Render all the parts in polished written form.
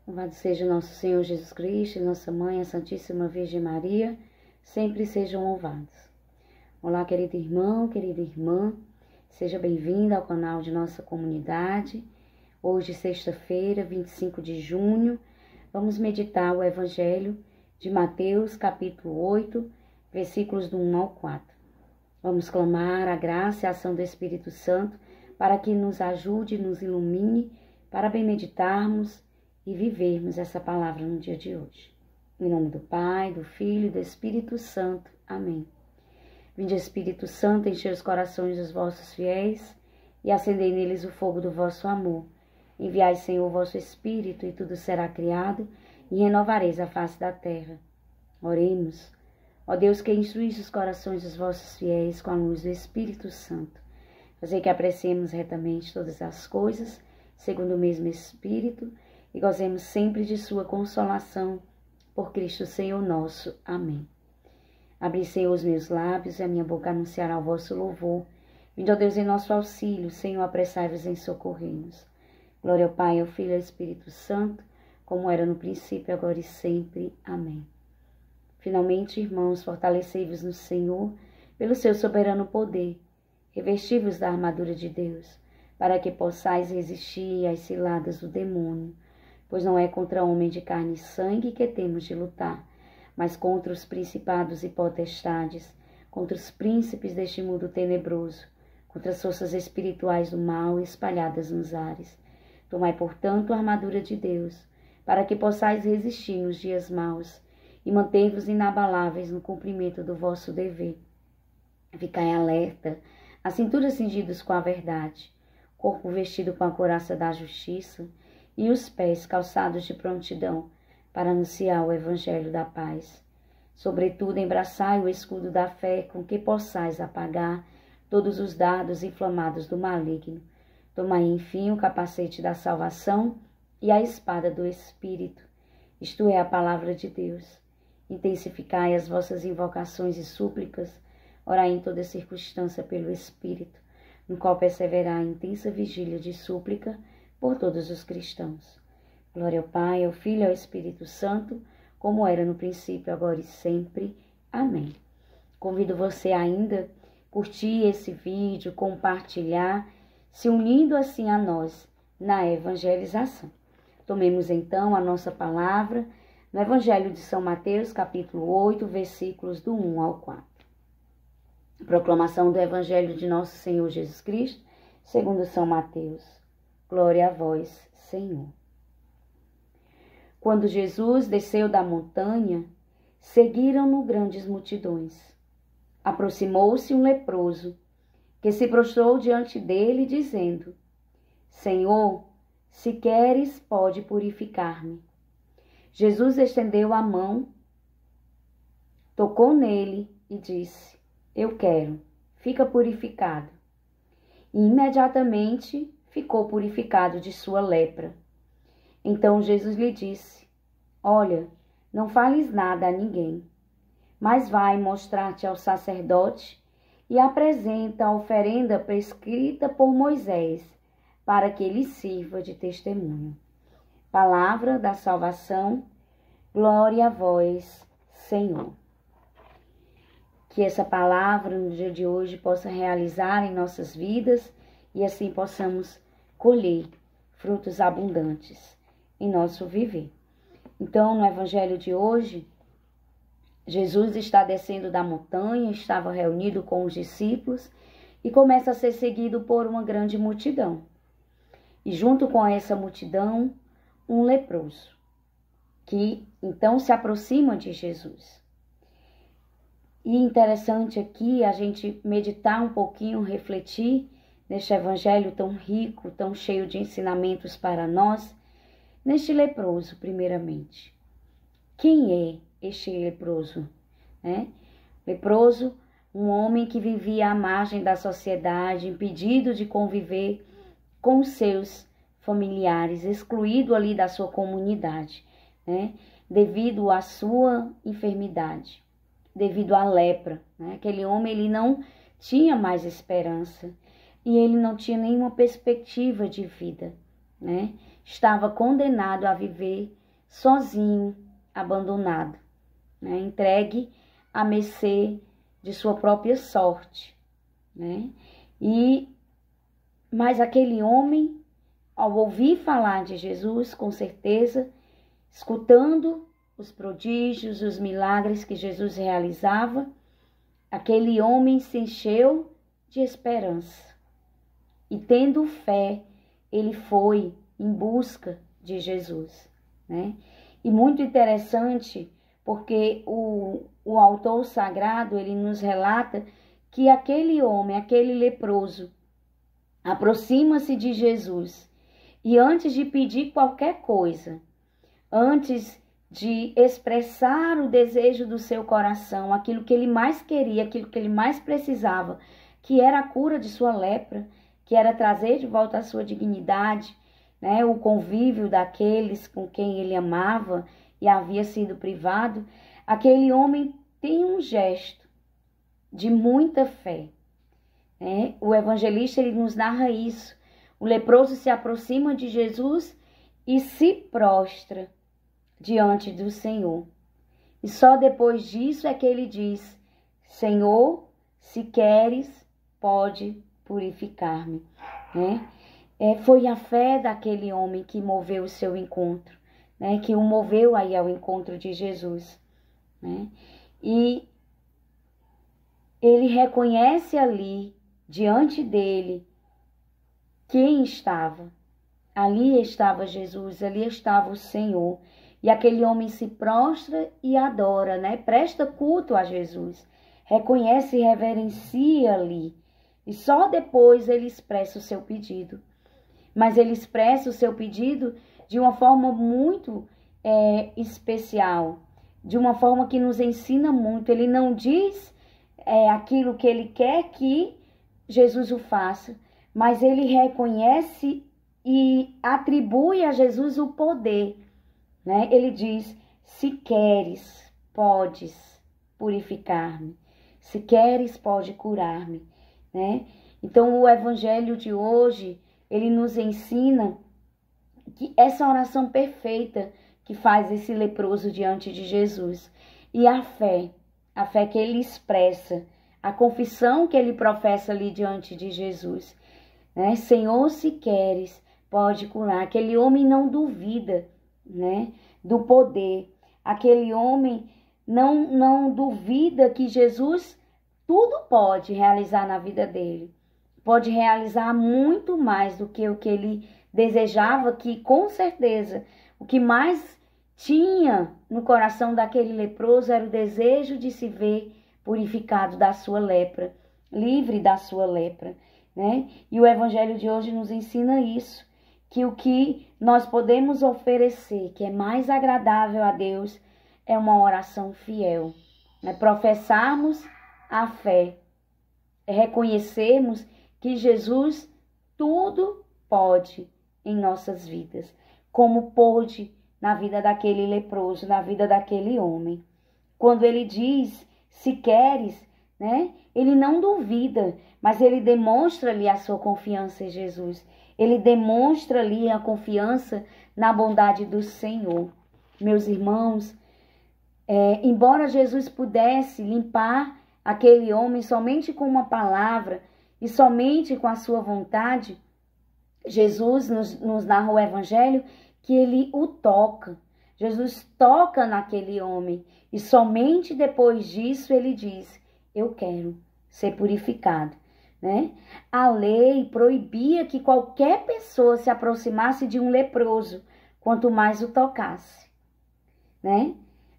Louvado seja nosso Senhor Jesus Cristo e nossa Mãe, a Santíssima Virgem Maria, sempre sejam louvados. Olá, querido irmão, querida irmã, seja bem-vindo ao canal de nossa comunidade. Hoje, sexta-feira, 25 de junho, vamos meditar o Evangelho de Mateus, capítulo 8, versículos do 1 ao 4. Vamos clamar a graça e a ação do Espírito Santo para que nos ajude, nos ilumine, para bem meditarmos e vivermos essa palavra no dia de hoje. Em nome do Pai, do Filho e do Espírito Santo. Amém. Vinde, Espírito Santo, encher os corações dos vossos fiéis e acendei neles o fogo do vosso amor. Enviai, Senhor, o vosso Espírito, e tudo será criado, e renovareis a face da terra. Oremos. Ó Deus, que instruís os corações dos vossos fiéis com a luz do Espírito Santo, fazei que apreciemos retamente todas as coisas, segundo o mesmo Espírito, e gozemos sempre de sua consolação, por Cristo Senhor nosso. Amém. Abri, Senhor, os meus lábios, e a minha boca anunciará o vosso louvor. Vinde, ó Deus, em nosso auxílio, Senhor, apressai-vos em socorrer-nos. Glória ao Pai, ao Filho e ao Espírito Santo, como era no princípio, agora e sempre. Amém. Finalmente, irmãos, fortalecei-vos no Senhor, pelo seu soberano poder. Revesti-vos da armadura de Deus, para que possais resistir às ciladas do demônio. Pois não é contra homem de carne e sangue que temos de lutar, mas contra os principados e potestades, contra os príncipes deste mundo tenebroso, contra as forças espirituais do mal espalhadas nos ares. Tomai, portanto, a armadura de Deus, para que possais resistir nos dias maus e manter-vos inabaláveis no cumprimento do vosso dever. Ficai alerta, a cintura cingidos com a verdade, corpo vestido com a couraça da justiça, e os pés calçados de prontidão para anunciar o Evangelho da paz. Sobretudo, embraçai o escudo da fé, com que possais apagar todos os dardos inflamados do maligno. Tomai, enfim, o capacete da salvação e a espada do Espírito, isto é, a palavra de Deus. Intensificai as vossas invocações e súplicas, orai em toda circunstância pelo Espírito, no qual perseverar a intensa vigília de súplica por todos os cristãos. Glória ao Pai, ao Filho e ao Espírito Santo, como era no princípio, agora e sempre. Amém. Convido você ainda a curtir esse vídeo, compartilhar, se unindo assim a nós na evangelização. Tomemos então a nossa palavra no Evangelho de São Mateus, capítulo 8, versículos do 1 ao 4. Proclamação do Evangelho de nosso Senhor Jesus Cristo, segundo São Mateus. Glória a vós, Senhor. Quando Jesus desceu da montanha, seguiram-no grandes multidões. Aproximou-se um leproso, que se prostrou diante dele, dizendo: Senhor, se queres, pode purificar-me. Jesus estendeu a mão, tocou nele e disse: Eu quero, fica purificado. E imediatamente ficou purificado de sua lepra. Então Jesus lhe disse: Olha, não fales nada a ninguém, mas vai mostrar-te ao sacerdote e apresenta a oferenda prescrita por Moisés, para que ele sirva de testemunho. Palavra da salvação, glória a vós, Senhor. Que essa palavra no dia de hoje possa realizar em nossas vidas e assim possamos colher frutos abundantes em nosso viver. Então, no Evangelho de hoje, Jesus está descendo da montanha, estava reunido com os discípulos e começa a ser seguido por uma grande multidão. E junto com essa multidão, um leproso, que então se aproxima de Jesus. E interessante aqui a gente meditar um pouquinho, refletir neste Evangelho tão rico, tão cheio de ensinamentos para nós, neste leproso, primeiramente. Quem é este leproso? Leproso, um homem que vivia à margem da sociedade, impedido de conviver com seus familiares, excluído ali da sua comunidade, devido à sua enfermidade, devido à lepra. Aquele homem, ele não tinha mais esperança e ele não tinha nenhuma perspectiva de vida. estava condenado a viver sozinho, abandonado, né? Entregue à mercê de sua própria sorte, né? Mas aquele homem, ao ouvir falar de Jesus, com certeza, escutando os prodígios, os milagres que Jesus realizava, aquele homem se encheu de esperança. E tendo fé, ele foi em busca de Jesus, né? E muito interessante, porque o autor sagrado, ele nos relata que aquele homem, aquele leproso, aproxima-se de Jesus e antes de pedir qualquer coisa, antes de expressar o desejo do seu coração, aquilo que ele mais queria, aquilo que ele mais precisava, que era a cura de sua lepra, que era trazer de volta a sua dignidade, né, o convívio daqueles com quem ele amava e havia sido privado, aquele homem tem um gesto de muita fé. O evangelista, ele nos narra isso. O leproso se aproxima de Jesus e se prostra diante do Senhor. E só depois disso é que ele diz: Senhor, se queres, pode purificar-me. Foi a fé daquele homem que moveu o seu encontro, que o moveu aí ao encontro de Jesus. E ele reconhece ali, diante dele, quem estava. Ali estava Jesus, ali estava o Senhor. E aquele homem se prostra e adora, presta culto a Jesus. Reconhece e reverencia ali. E só depois ele expressa o seu pedido. Mas ele expressa o seu pedido de uma forma muito especial. De uma forma que nos ensina muito. Ele não diz aquilo que ele quer que Jesus o faça, mas ele reconhece e atribui a Jesus o poder, Ele diz: se queres, podes purificar-me, se queres, pode curar-me, Então o evangelho de hoje, ele nos ensina que essa oração perfeita que faz esse leproso diante de Jesus, e a fé que ele expressa, a confissão que ele professa ali diante de Jesus, Senhor, se queres, pode curar. Aquele homem não duvida, do poder. Aquele homem não duvida que Jesus tudo pode realizar na vida dele. Pode realizar muito mais do que o que ele desejava, que com certeza o que mais tinha no coração daquele leproso era o desejo de se ver purificado da sua lepra, livre da sua lepra, E o evangelho de hoje nos ensina isso, que o que nós podemos oferecer, que é mais agradável a Deus, é uma oração fiel, professarmos a fé, reconhecermos que Jesus tudo pode em nossas vidas, como pôde na vida daquele leproso, na vida daquele homem. Quando ele diz, se queres, ele não duvida, mas ele demonstra ali a sua confiança em Jesus. Ele demonstra ali a confiança na bondade do Senhor. Meus irmãos, embora Jesus pudesse limpar aquele homem somente com uma palavra e somente com a sua vontade, Jesus nos narra o evangelho que ele o toca. Jesus toca naquele homem e somente depois disso ele diz: eu quero ser purificado. A lei proibia que qualquer pessoa se aproximasse de um leproso, quanto mais o tocasse,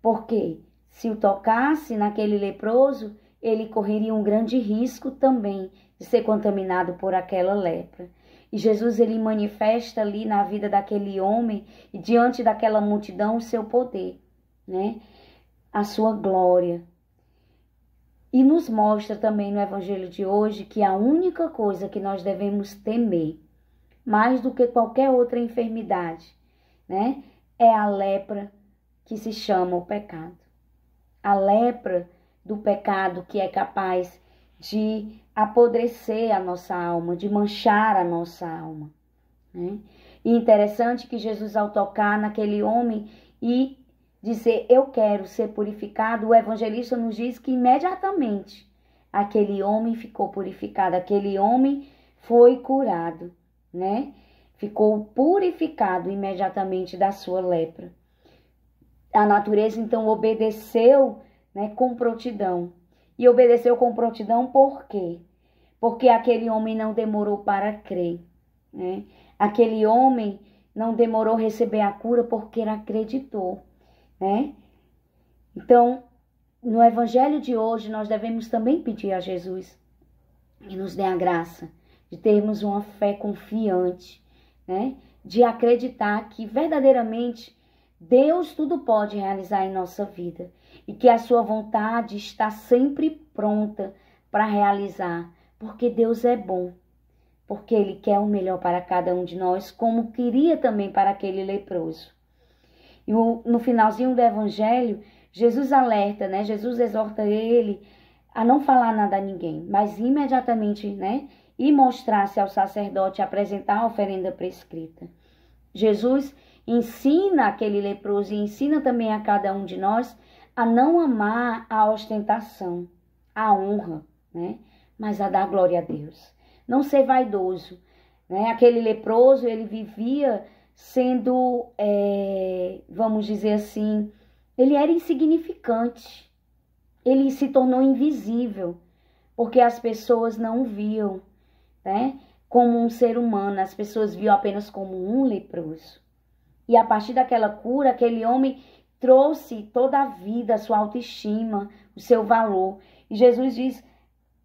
Porque se o tocasse naquele leproso, ele correria um grande risco também de ser contaminado por aquela lepra. E Jesus, ele manifesta ali na vida daquele homem e diante daquela multidão o seu poder, A sua glória. E nos mostra também no evangelho de hoje que a única coisa que nós devemos temer, mais do que qualquer outra enfermidade, é a lepra que se chama o pecado. A lepra do pecado que é capaz de apodrecer a nossa alma, de manchar a nossa alma. E interessante que Jesus, ao tocar naquele homem e dizer, eu quero ser purificado, o evangelista nos diz que imediatamente aquele homem ficou purificado, aquele homem foi curado, né? Ficou purificado imediatamente da sua lepra. A natureza, então, obedeceu, né, com prontidão. E obedeceu com prontidão por quê? Porque aquele homem não demorou para crer, né? Aquele homem não demorou a receber a cura porque ele acreditou, né? Então, no evangelho de hoje, nós devemos também pedir a Jesus que nos dê a graça de termos uma fé confiante, né? De acreditar que verdadeiramente Deus tudo pode realizar em nossa vida e que a sua vontade está sempre pronta para realizar, porque Deus é bom, porque Ele quer o melhor para cada um de nós, como queria também para aquele leproso. E no finalzinho do evangelho, Jesus alerta, né? Jesus exorta ele a não falar nada a ninguém, mas imediatamente, né? E mostrar-se ao sacerdote, apresentar a oferenda prescrita. Jesus ensina aquele leproso e ensina também a cada um de nós a não amar a ostentação, a honra, né? Mas a dar glória a Deus. Não ser vaidoso, né? Aquele leproso, ele vivia sendo, vamos dizer assim, ele era insignificante. Ele se tornou invisível, porque as pessoas não o viam, né, como um ser humano. As pessoas viam apenas como um leproso. E a partir daquela cura, aquele homem trouxe toda a vida, a sua autoestima, o seu valor. E Jesus diz,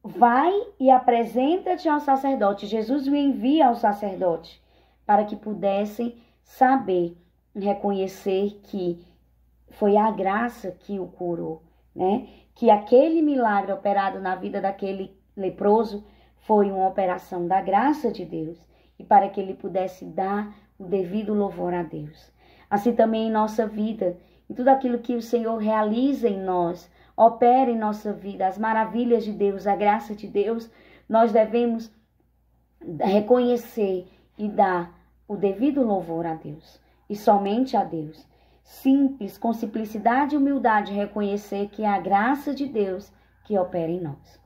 vai e apresenta-te ao sacerdote. Jesus o envia ao sacerdote para que pudessem saber, reconhecer que foi a graça que o curou, né? Que aquele milagre operado na vida daquele leproso foi uma operação da graça de Deus e para que ele pudesse dar o devido louvor a Deus. Assim também em nossa vida, em tudo aquilo que o Senhor realiza em nós, opera em nossa vida, as maravilhas de Deus, a graça de Deus, nós devemos reconhecer e dar o devido louvor a Deus e somente a Deus. Simples, com simplicidade e humildade, reconhecer que é a graça de Deus que opera em nós.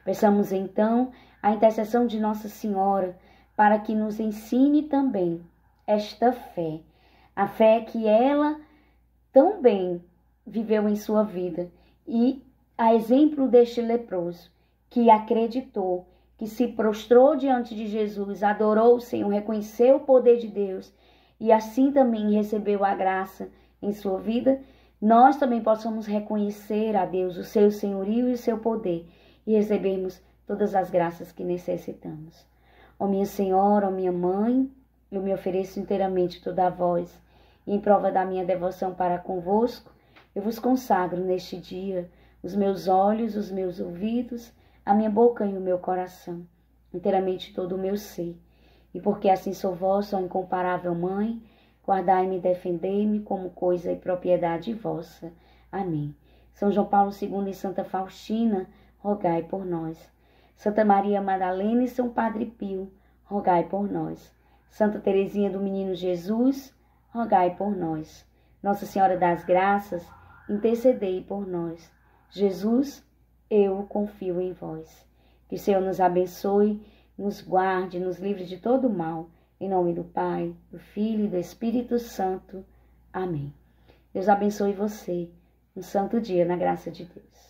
Peçamos então a intercessão de Nossa Senhora para que nos ensine também esta fé, a fé que ela tão bem viveu em sua vida e a exemplo deste leproso que acreditou, que se prostrou diante de Jesus, adorou o Senhor, reconheceu o poder de Deus e assim também recebeu a graça em sua vida, nós também possamos reconhecer a Deus o seu senhorio e o seu poder e recebermos todas as graças que necessitamos. Ó minha Senhora, ó minha Mãe, eu me ofereço inteiramente toda a vós e em prova da minha devoção para convosco, eu vos consagro neste dia os meus olhos, os meus ouvidos, a minha boca e o meu coração, inteiramente todo o meu ser. E porque assim sou vossa, ó incomparável Mãe, guardai-me e defendei-me como coisa e propriedade vossa. Amém. São João Paulo II e Santa Faustina, rogai por nós. Santa Maria Madalena e São Padre Pio, rogai por nós. Santa Teresinha do Menino Jesus, rogai por nós. Nossa Senhora das Graças, intercedei por nós. Jesus, eu confio em vós. Que o Senhor nos abençoe, nos guarde, nos livre de todo o mal. Em nome do Pai, do Filho e do Espírito Santo. Amém. Deus abençoe você. Um santo dia na graça de Deus.